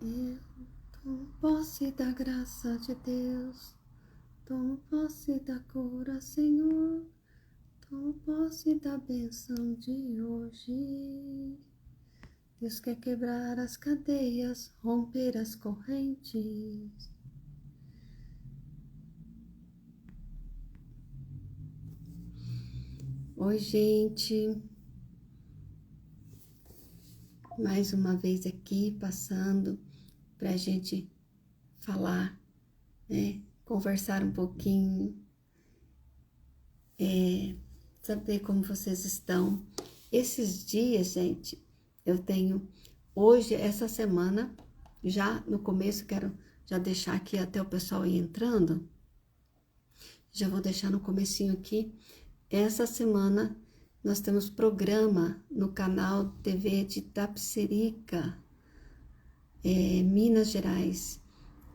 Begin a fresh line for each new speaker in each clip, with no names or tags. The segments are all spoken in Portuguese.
Eu tomo posse da graça de Deus, tomo posse da cura, Senhor, tomo posse da bênção de hoje. Deus quer quebrar as cadeias, romper as correntes. Oi, gente. Mais uma vez aqui, passando para a gente falar, né? Conversar um pouquinho, saber como vocês estão. Esses dias, gente, eu tenho, hoje, essa semana, já no começo, quero já deixar aqui até o pessoal ir entrando, já vou deixar no comecinho aqui, essa semana nós temos programa no canal TV de Itapecerica, Minas Gerais.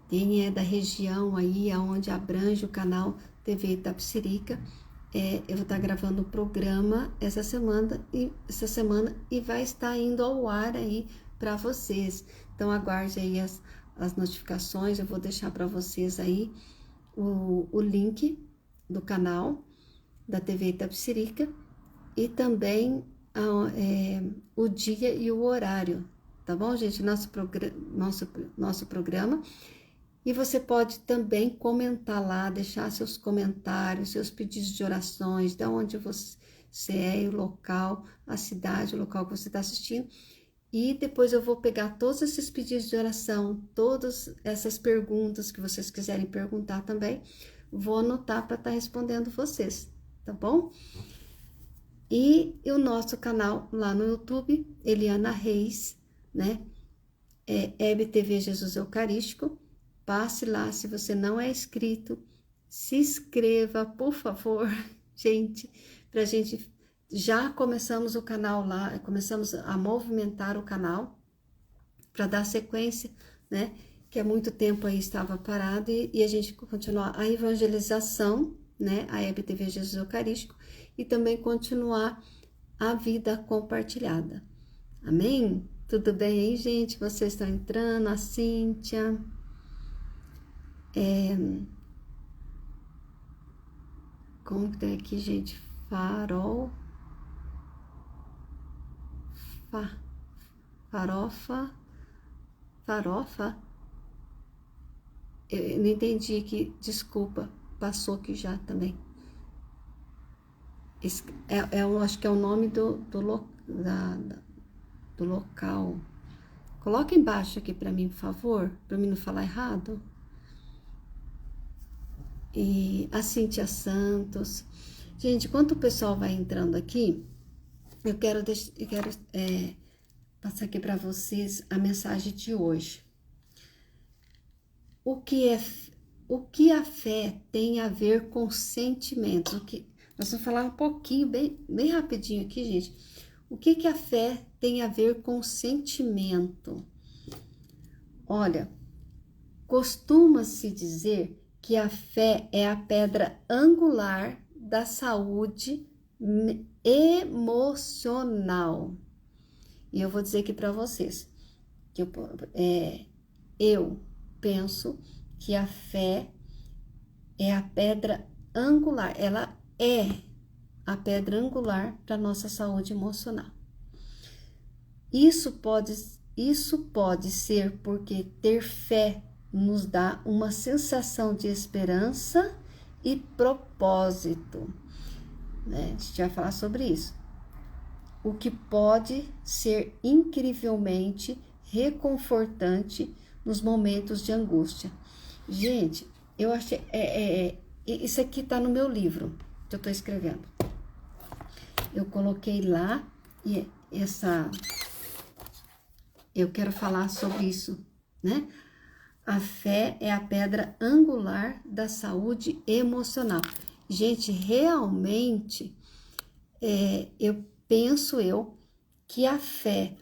Quem é da região aí, aonde abrange o canal TV Itapecerica, eu vou estar gravando o programa essa semana e vai estar indo ao ar aí para vocês. Então aguarde aí as notificações, eu vou deixar para vocês aí o link do canal da TV Itapecerica e também o dia e o horário, tá bom, gente? Nosso programa. E você pode também comentar lá, deixar seus comentários, seus pedidos de orações, de onde você é, o local, a cidade, o local que você está assistindo. E depois eu vou pegar todos esses pedidos de oração, todas essas perguntas que vocês quiserem perguntar também, vou anotar para estar respondendo vocês, tá bom? E o nosso canal lá no YouTube, Eliana Reis, né? EBTV Jesus Eucarístico. Passe lá, se você não é inscrito, se inscreva, por favor, gente, pra gente, já começamos o canal lá, começamos a movimentar o canal, para dar sequência, né, que há muito tempo aí estava parado, e a gente continuar a evangelização, né, a EBTV Jesus Eucarístico, e também continuar a vida compartilhada, amém? Tudo bem aí, gente? Vocês estão entrando, a Cíntia... Como que tem aqui, gente? Farofa? Eu não entendi aqui, desculpa, passou aqui já também. Eu acho que é o nome do local. Coloca embaixo aqui para mim, por favor, para mim não falar errado. E a Cíntia Santos. Gente, enquanto o pessoal vai entrando aqui, eu quero passar aqui para vocês a mensagem de hoje. O que a fé tem a ver com sentimentos? Nós vamos falar um pouquinho, bem rapidinho aqui, gente. O que a fé tem a ver com sentimento? Olha, costuma-se dizer que a fé é a pedra angular da saúde emocional. E eu vou dizer aqui para vocês que eu penso que a fé é a pedra angular, ela é a pedra angular para nossa saúde emocional. Isso pode ser porque ter fé nos dá uma sensação de esperança e propósito, né? A gente vai falar sobre isso. O que pode ser incrivelmente reconfortante nos momentos de angústia. Gente, eu achei... isso aqui tá no meu livro que eu tô escrevendo. Eu coloquei lá e eu quero falar sobre isso, né? A fé é a pedra angular da saúde emocional. Gente, realmente, eu penso que a fé,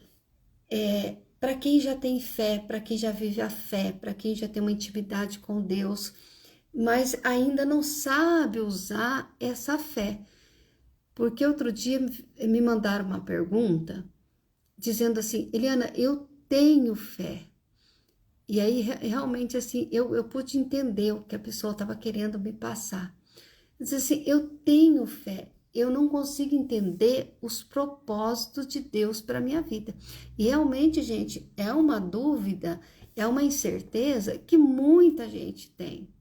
para quem já tem fé, para quem já vive a fé, para quem já tem uma intimidade com Deus, mas ainda não sabe usar essa fé. Porque outro dia me mandaram uma pergunta, dizendo assim, Eliana, eu tenho fé, E aí, realmente, assim, eu pude entender o que a pessoa estava querendo me passar. Diz assim, eu tenho fé, eu não consigo entender os propósitos de Deus para minha vida. E realmente, gente, é uma dúvida, é uma incerteza que muita gente tem.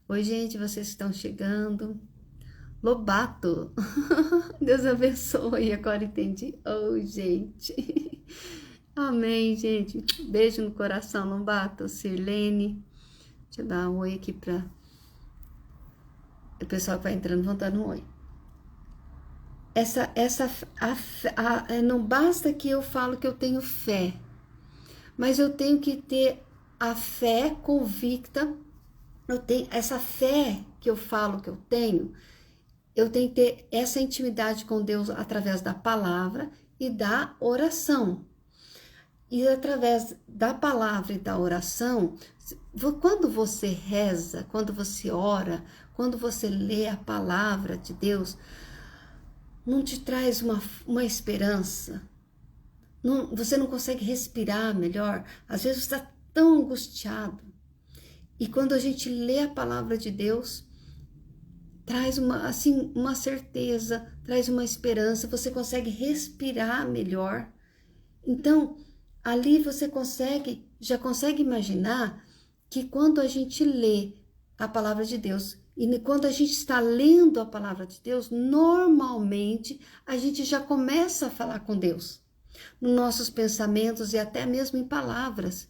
Oi, gente, vocês estão chegando. Lobato, Deus abençoe, agora entendi. Oh, gente. Amém, gente. Beijo no coração, Lobato, Sirlene. Deixa eu dar um oi aqui para o pessoal que vai entrando, vão dando um oi. Não basta que eu falo que eu tenho fé, mas eu tenho que ter a fé convicta. Eu tenho essa fé que eu falo que eu tenho que ter essa intimidade com Deus através da palavra e da oração. E através da palavra e da oração, quando você reza, quando você ora, quando você lê a palavra de Deus, não te traz uma esperança? Você não consegue respirar melhor? Às vezes você está tão angustiado. E quando a gente lê a palavra de Deus, traz uma certeza, traz uma esperança, você consegue respirar melhor. Então, ali você já consegue imaginar que quando a gente lê a palavra de Deus, e quando a gente está lendo a palavra de Deus, normalmente a gente já começa a falar com Deus, nos nossos pensamentos e até mesmo em palavras.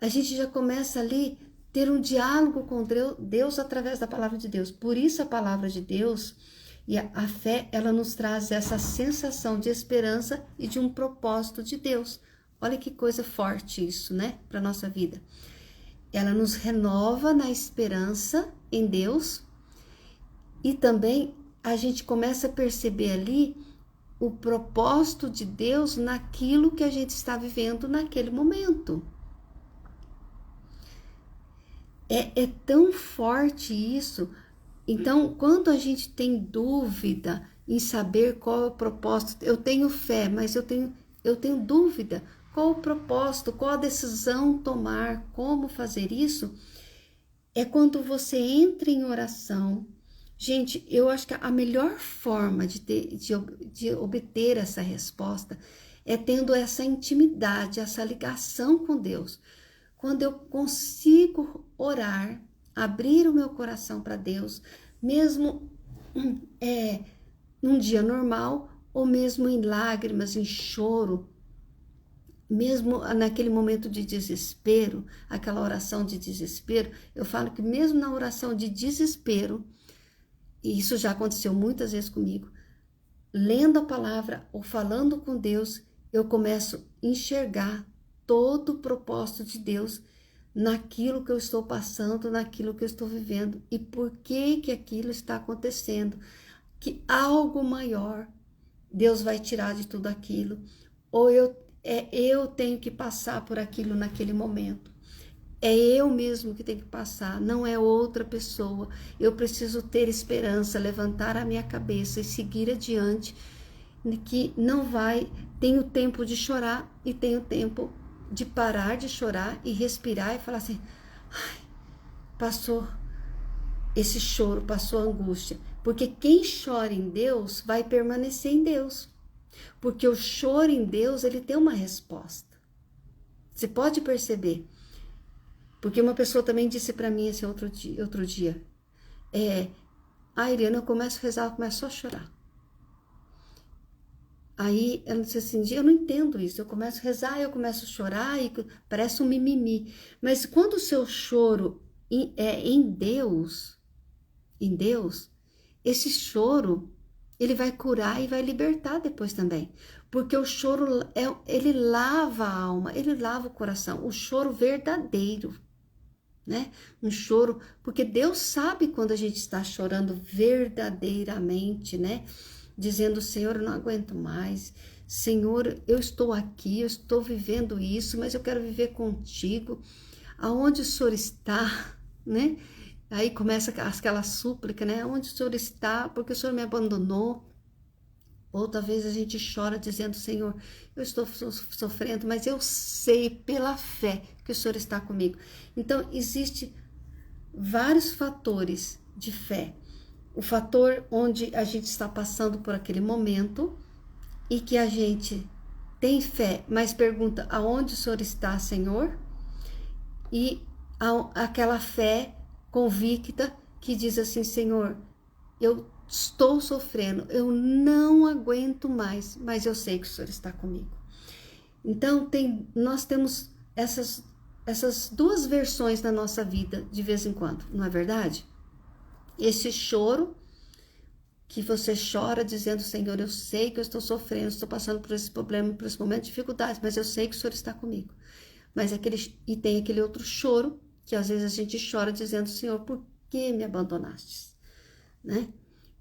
A gente já começa ali ter um diálogo com Deus através da palavra de Deus. Por isso a palavra de Deus e a fé, ela nos traz essa sensação de esperança e de um propósito de Deus. Olha que coisa forte isso, né, para nossa vida. Ela nos renova na esperança em Deus e também a gente começa a perceber ali o propósito de Deus naquilo que a gente está vivendo naquele momento. É tão forte isso. Então, quando a gente tem dúvida em saber qual é o propósito, eu tenho fé, mas eu tenho dúvida, qual o propósito, qual a decisão tomar, como fazer isso, é quando você entra em oração. Gente, eu acho que a melhor forma de obter essa resposta é tendo essa intimidade, essa ligação com Deus. Quando eu consigo orar, abrir o meu coração para Deus, mesmo num dia normal, ou mesmo em lágrimas, em choro, mesmo naquele momento de desespero, aquela oração de desespero, eu falo que mesmo na oração de desespero, e isso já aconteceu muitas vezes comigo, lendo a palavra ou falando com Deus, eu começo a enxergar todo o propósito de Deus naquilo que eu estou passando, naquilo que eu estou vivendo e por que aquilo está acontecendo, que algo maior Deus vai tirar de tudo aquilo, ou eu tenho que passar por aquilo naquele momento. É eu mesmo que tenho que passar, não é outra pessoa. Eu preciso ter esperança, levantar a minha cabeça e seguir adiante, que não vai, tenho tempo de chorar e tenho tempo de parar de chorar e respirar e falar assim, ai, passou esse choro, passou a angústia. Porque quem chora em Deus vai permanecer em Deus. Porque o choro em Deus, ele tem uma resposta. Você pode perceber. Porque uma pessoa também disse para mim esse outro dia, Iriana, eu começo a rezar, eu começo só a chorar. Aí ela disse assim, eu não entendo isso, eu começo a rezar, eu começo a chorar e parece um mimimi. Mas quando o seu choro é em Deus, esse choro, ele vai curar e vai libertar depois também. Porque o choro, ele lava a alma, ele lava o coração, o choro verdadeiro, né? Um choro, porque Deus sabe quando a gente está chorando verdadeiramente, né? Dizendo, Senhor, eu não aguento mais. Senhor, eu estou aqui, eu estou vivendo isso, mas eu quero viver contigo. Aonde o Senhor está, né? Aí começa aquela súplica, né? Onde o Senhor está? Porque o Senhor me abandonou. Ou talvez a gente chora dizendo, Senhor, eu estou sofrendo, mas eu sei pela fé que o Senhor está comigo. Então, existe vários fatores de fé. O fator onde a gente está passando por aquele momento e que a gente tem fé, mas pergunta, aonde o Senhor está, Senhor? E aquela fé convicta que diz assim, Senhor, eu estou sofrendo, eu não aguento mais, mas eu sei que o Senhor está comigo. Então, nós temos essas duas versões na nossa vida de vez em quando, não é verdade? Esse choro que você chora dizendo, Senhor, eu sei que eu estou sofrendo, estou passando por esse problema, por esse momento de dificuldade, mas eu sei que o Senhor está comigo. E tem aquele outro choro, que às vezes a gente chora dizendo, Senhor, por que me abandonastes? Né?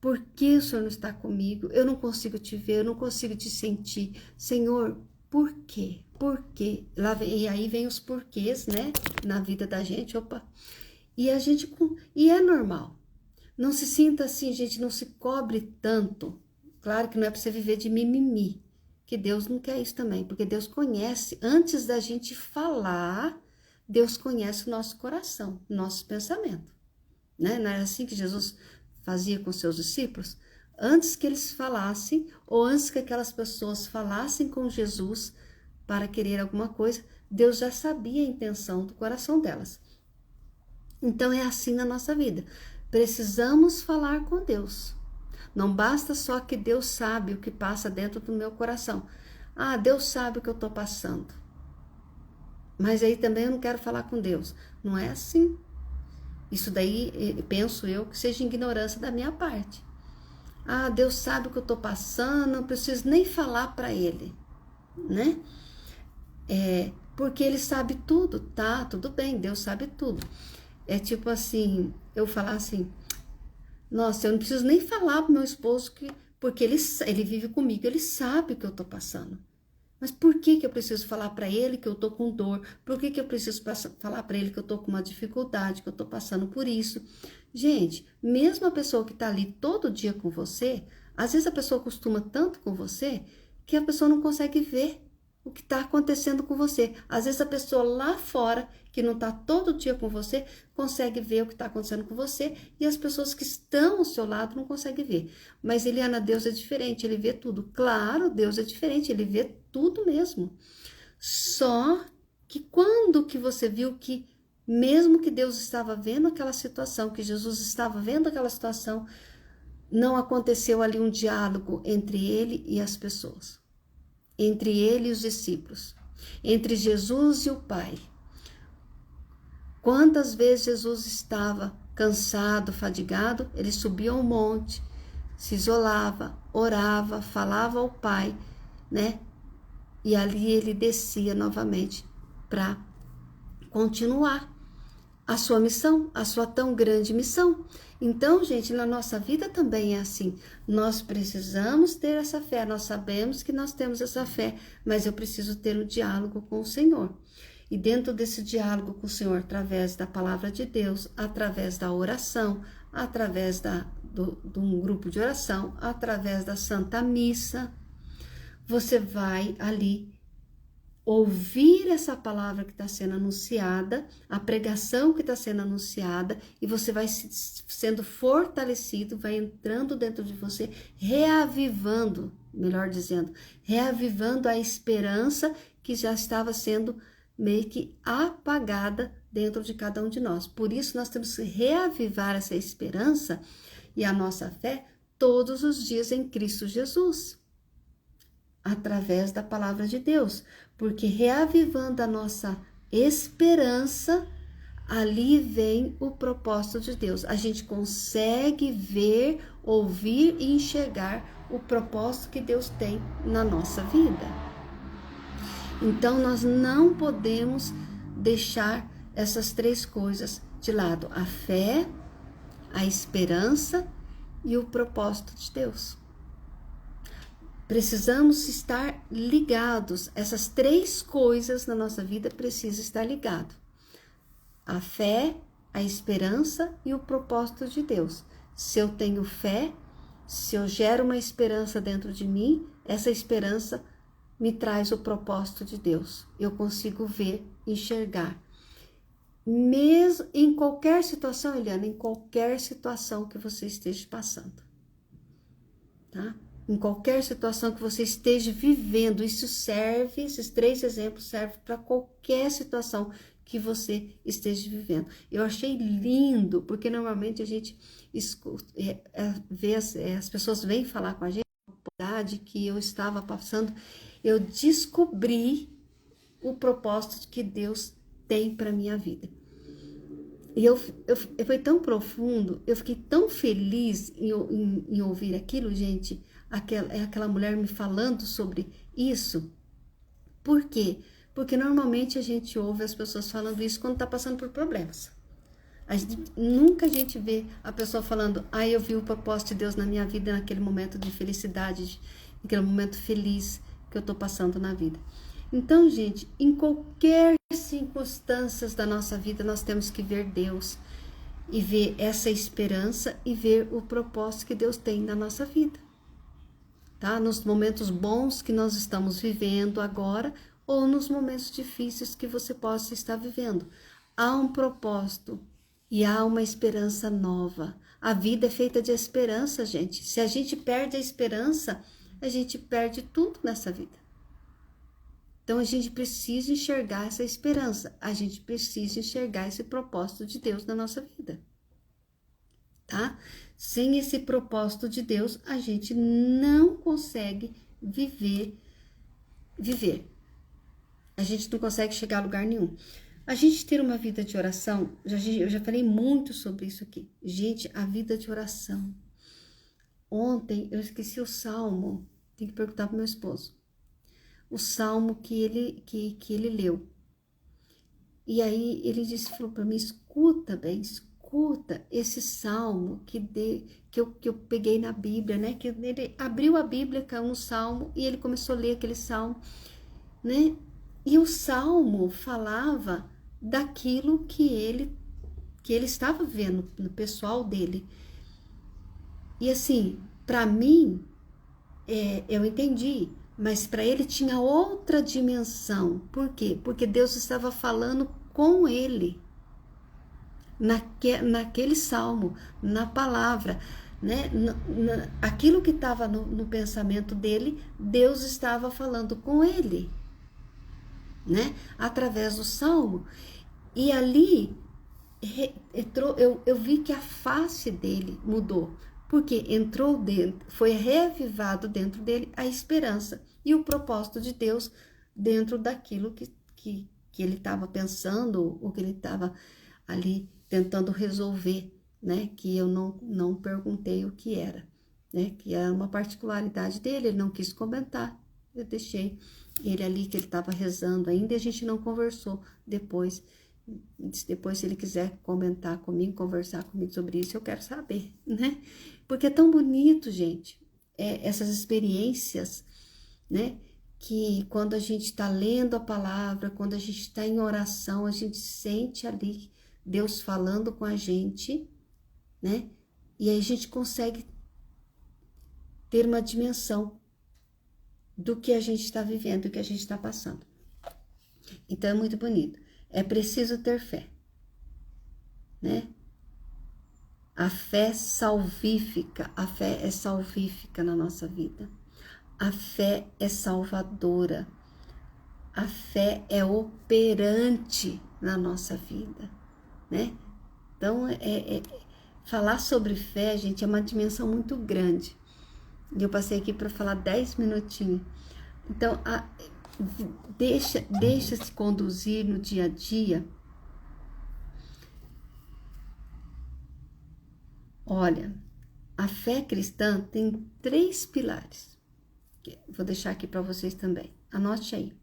Por que o Senhor não está comigo? Eu não consigo te ver, eu não consigo te sentir. Senhor, por quê? Por quê? E aí vem os porquês, né? Na vida da gente, E é normal. Não se sinta assim, gente, não se cobre tanto. Claro que não é para você viver de mimimi, que Deus não quer isso também, porque Deus conhece, antes da gente falar, Deus conhece o nosso coração, o nosso pensamento. Né? Não era assim que Jesus fazia com seus discípulos? Antes que eles falassem, ou antes que aquelas pessoas falassem com Jesus para querer alguma coisa, Deus já sabia a intenção do coração delas. Então é assim na nossa vida. Precisamos falar com Deus. Não basta só que Deus sabe o que passa dentro do meu coração. Ah, Deus sabe o que eu estou passando. Mas aí também eu não quero falar com Deus. Não é assim. Isso daí, penso eu, que seja ignorância da minha parte. Ah, Deus sabe o que eu estou passando, não preciso nem falar para Ele, né? Porque Ele sabe tudo, tá? Tudo bem, Deus sabe tudo. É tipo assim, eu falar assim, nossa, eu não preciso nem falar pro meu esposo, porque ele vive comigo, ele sabe o que eu tô passando. Mas por que eu preciso falar para ele que eu tô com dor? Por que eu preciso falar para ele que eu tô com uma dificuldade, que eu tô passando por isso? Gente, mesmo a pessoa que tá ali todo dia com você, às vezes a pessoa acostuma tanto com você que a pessoa não consegue ver o que está acontecendo com você. Às vezes a pessoa lá fora, que não está todo dia com você, consegue ver o que está acontecendo com você, e as pessoas que estão ao seu lado não conseguem ver. Mas, Eliana, Deus é diferente, Ele vê tudo. Claro, Deus é diferente, Ele vê tudo mesmo. Só que quando que você viu que, mesmo que Deus estava vendo aquela situação, que Jesus estava vendo aquela situação, não aconteceu ali um diálogo entre Ele e as pessoas? Entre ele e os discípulos, entre Jesus e o Pai. Quantas vezes Jesus estava cansado, fadigado, ele subia ao monte, se isolava, orava, falava ao Pai, né? E ali ele descia novamente para continuar a sua missão, a sua tão grande missão. Então, gente, na nossa vida também é assim. Nós precisamos ter essa fé, nós sabemos que nós temos essa fé, mas eu preciso ter um diálogo com o Senhor. E dentro desse diálogo com o Senhor, através da palavra de Deus, através da oração, através de um grupo de oração, através da Santa Missa, você vai ali ouvir essa palavra que está sendo anunciada, a pregação que está sendo anunciada, e você vai sendo fortalecido, vai entrando dentro de você, reavivando, melhor dizendo, reavivando a esperança que já estava sendo meio que apagada dentro de cada um de nós. Por isso nós temos que reavivar essa esperança e a nossa fé todos os dias em Cristo Jesus, através da palavra de Deus, porque reavivando a nossa esperança, ali vem o propósito de Deus. A gente consegue ver, ouvir e enxergar o propósito que Deus tem na nossa vida. Então, nós não podemos deixar essas três coisas de lado: a fé, a esperança e o propósito de Deus. Precisamos estar ligados. Essas três coisas na nossa vida precisam estar ligadas: a fé, a esperança e o propósito de Deus. Se eu tenho fé, Se eu gero uma esperança dentro de mim, essa esperança me traz o propósito de Deus. Eu consigo ver, enxergar. Mesmo em qualquer situação, Eliana, em qualquer situação que você esteja passando, tá? Em qualquer situação que você esteja vivendo, isso serve, esses 3 exemplos servem para qualquer situação que você esteja vivendo. Eu achei lindo, porque normalmente a gente escuta, vê as pessoas vêm falar com a gente, que eu estava passando, eu descobri o propósito que Deus tem para minha vida. E foi tão profundo, eu fiquei tão feliz em ouvir aquilo, gente, aquela mulher me falando sobre isso. Por quê? Porque normalmente a gente ouve as pessoas falando isso quando está passando por problemas. Nunca a gente vê a pessoa falando, eu vi o propósito de Deus na minha vida naquele momento de felicidade, naquele momento feliz que eu estou passando na vida. Então, gente, em qualquer circunstância da nossa vida, nós temos que ver Deus e ver essa esperança e ver o propósito que Deus tem na nossa vida, tá? Nos momentos bons que nós estamos vivendo agora ou nos momentos difíceis que você possa estar vivendo. Há um propósito e há uma esperança nova. A vida é feita de esperança, gente. Se a gente perde a esperança, a gente perde tudo nessa vida. Então, a gente precisa enxergar essa esperança, a gente precisa enxergar esse propósito de Deus na nossa vida, tá? Sem esse propósito de Deus, a gente não consegue viver. A gente não consegue chegar a lugar nenhum. A gente ter uma vida de oração, eu já falei muito sobre isso aqui. Gente, a vida de oração. Ontem eu esqueci o salmo, tem que perguntar pro meu esposo. O salmo que ele leu. E aí ele falou para mim, escuta esse salmo que eu peguei na Bíblia, né? Que ele abriu a Bíblia, caiu um salmo e ele começou a ler aquele salmo, né? E o salmo falava daquilo que ele estava vendo no pessoal dele. E assim, para mim, eu entendi. Mas para ele tinha outra dimensão. Por quê? Porque Deus estava falando com ele. Naquele salmo, na palavra, né? Aquilo que estava no pensamento dele, Deus estava falando com ele, né? Através do salmo. E ali eu vi que a face dele mudou. Porque entrou dentro, foi reavivado dentro dele a esperança e o propósito de Deus dentro daquilo que ele estava pensando, ou que ele estava ali tentando resolver, né? Que eu não perguntei o que era, né? Que era uma particularidade dele, ele não quis comentar, eu deixei ele ali que ele estava rezando ainda e a gente não conversou depois. Depois, se ele quiser comentar comigo, conversar comigo sobre isso, eu quero saber, né? Porque é tão bonito, gente, essas experiências, né? Que quando a gente está lendo a palavra, quando a gente está em oração, a gente sente ali Deus falando com a gente, né? E aí a gente consegue ter uma dimensão do que a gente está vivendo, do que a gente está passando. Então, é muito bonito. É preciso ter fé, né? A fé salvífica, a fé é salvífica na nossa vida. A fé é salvadora. A fé é operante na nossa vida, né? Então, falar sobre fé, gente, é uma dimensão muito grande. E eu passei aqui para falar 10 minutinhos. Então, deixa-se conduzir no dia a dia. Olha, a fé cristã tem 3 pilares. Vou deixar aqui para vocês também. Anote aí.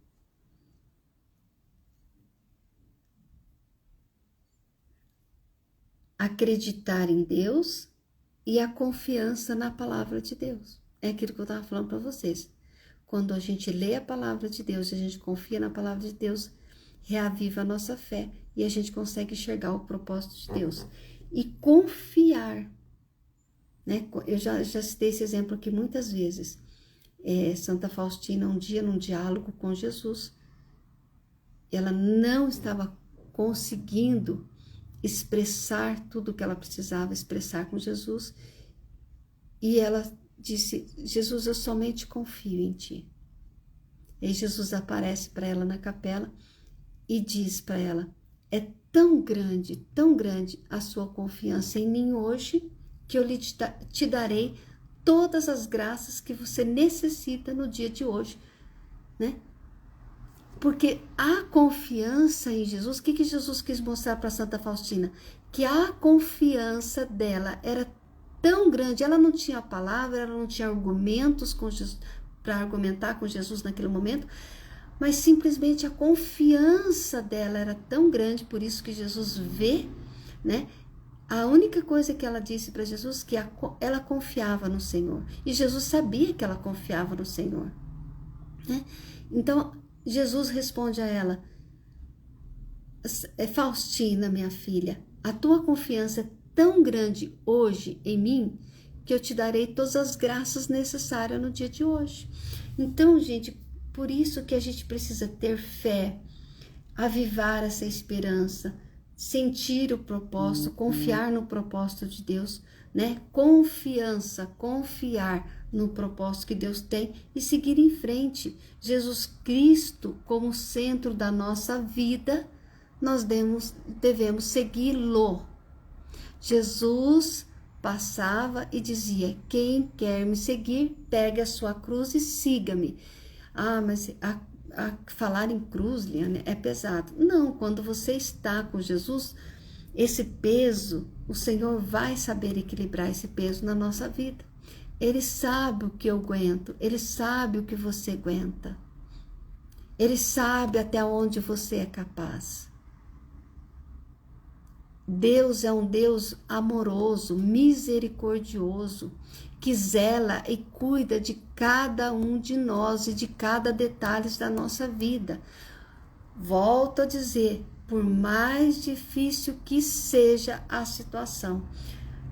Acreditar em Deus e a confiança na palavra de Deus. É aquilo que eu estava falando para vocês. Quando a gente lê a palavra de Deus e a gente confia na palavra de Deus, reaviva a nossa fé e a gente consegue enxergar o propósito de Deus. E confiar. né? Eu já citei esse exemplo aqui muitas vezes. Santa Faustina, um dia, num diálogo com Jesus, ela não estava conseguindo expressar tudo o que ela precisava expressar com Jesus, e ela disse: Jesus, eu somente confio em ti. E Jesus aparece para ela na capela e diz para ela: é tão grande a sua confiança em mim hoje, que eu te darei todas as graças que você necessita no dia de hoje, né? Porque a confiança em Jesus, o que Jesus quis mostrar para Santa Faustina? Que a confiança dela era tão grande, ela não tinha palavra, ela não tinha argumentos para argumentar com Jesus naquele momento, mas simplesmente a confiança dela era tão grande, por isso que Jesus vê, né? A única coisa que ela disse para Jesus que ela confiava no Senhor, e Jesus sabia que ela confiava no Senhor, né? Então Jesus responde a ela: Faustina, minha filha, a tua confiança é tão grande hoje em mim que eu te darei todas as graças necessárias no dia de hoje. Então, gente, por isso que a gente precisa ter fé, avivar essa esperança, sentir o propósito, confiar no propósito de Deus, né? Confiar no propósito que Deus tem e seguir em frente. Jesus Cristo como centro da nossa vida, nós devemos segui-lo. Jesus passava e dizia: quem quer me seguir, pegue a sua cruz e siga-me. Mas falar em cruz, Liane, é pesado. Não, quando você está com Jesus, esse peso, o Senhor vai saber equilibrar esse peso na nossa vida. Ele sabe o que eu aguento, Ele sabe o que você aguenta. Ele sabe até onde você é capaz. Deus é um Deus amoroso, misericordioso, que zela e cuida de cada um de nós e de cada detalhe da nossa vida. Volto a dizer, por mais difícil que seja a situação,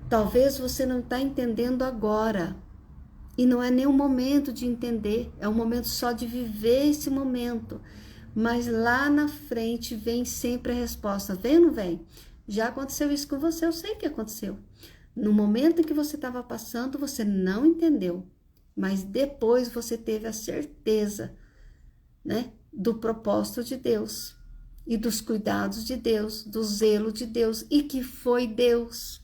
talvez você não está entendendo agora, e não é nem o momento de entender, é o momento só de viver esse momento, mas lá na frente vem sempre a resposta. Vem ou não vem? Já aconteceu isso com você, eu sei que aconteceu. No momento em que você estava passando, você não entendeu, mas depois você teve a certeza, né, do propósito de Deus e dos cuidados de Deus, do zelo de Deus, e que foi Deus.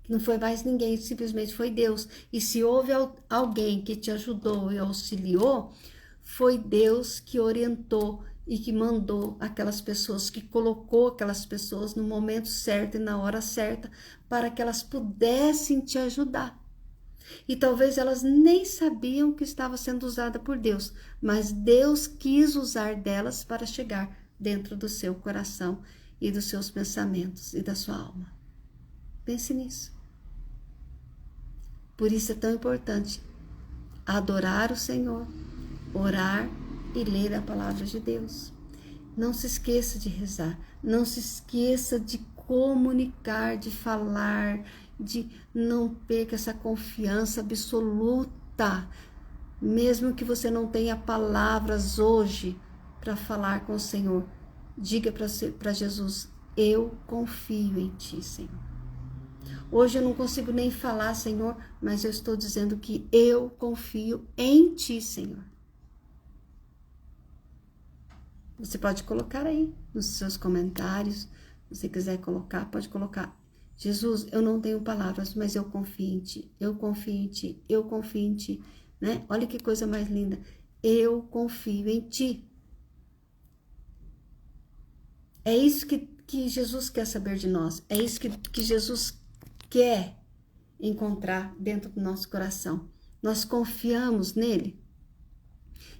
Não foi mais ninguém, simplesmente foi Deus. E se houve alguém que te ajudou e auxiliou, foi Deus que orientou e que mandou aquelas pessoas, que colocou aquelas pessoas no momento certo e na hora certa, para que elas pudessem te ajudar. E talvez elas nem sabiam que estava sendo usada por Deus, mas Deus quis usar delas para chegar dentro do seu coração e dos seus pensamentos e da sua alma. Pense nisso. Por isso é tão importante adorar o Senhor, orar e ler a palavra de Deus. Não se esqueça de rezar, não se esqueça de comunicar, de falar, de não perca essa confiança absoluta, mesmo que você não tenha palavras hoje para falar com o Senhor. Diga para Jesus: eu confio em ti, Senhor. Hoje eu não consigo nem falar, Senhor, mas eu estou dizendo que eu confio em ti, Senhor. Você pode colocar aí nos seus comentários, se você quiser colocar, pode colocar: Jesus, eu não tenho palavras, mas eu confio em ti, eu confio em ti, eu confio em ti, né? Olha que coisa mais linda, eu confio em ti. É isso que Jesus quer saber de nós, é isso que Jesus quer encontrar dentro do nosso coração. Nós confiamos nele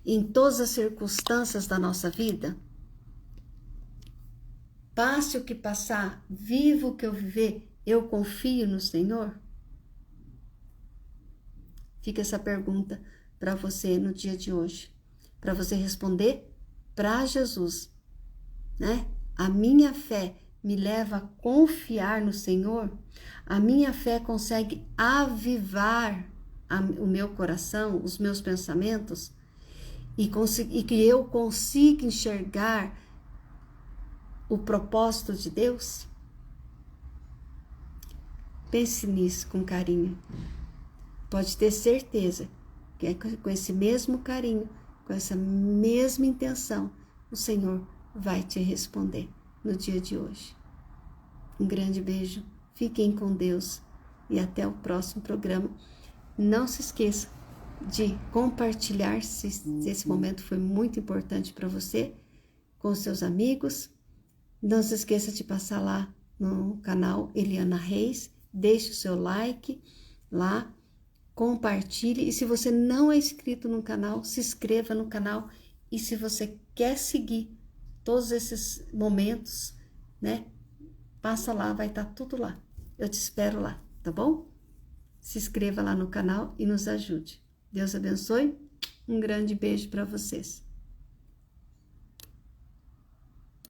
em todas as circunstâncias da nossa vida. Passe o que passar, viva o que eu viver, eu confio no Senhor? Fica essa pergunta para você no dia de hoje, para você responder para Jesus, né? A minha fé me leva a confiar no Senhor, a minha fé consegue avivar o meu coração, os meus pensamentos, e que eu consiga enxergar o propósito de Deus? Pense nisso com carinho. Pode ter certeza que é com esse mesmo carinho, com essa mesma intenção, o Senhor vai te responder no dia de hoje. Um grande beijo, fiquem com Deus e até o próximo programa. Não se esqueça de compartilhar, se esse momento foi muito importante para você, com seus amigos. Não se esqueça de passar lá no canal Eliana Reis, deixe o seu like lá, compartilhe, e se você não é inscrito no canal, se inscreva no canal, e se você quer seguir todos esses momentos, né, passa lá, vai estar tudo lá, eu te espero lá, tá bom? Se inscreva lá no canal e nos ajude. Deus abençoe, um grande beijo para vocês.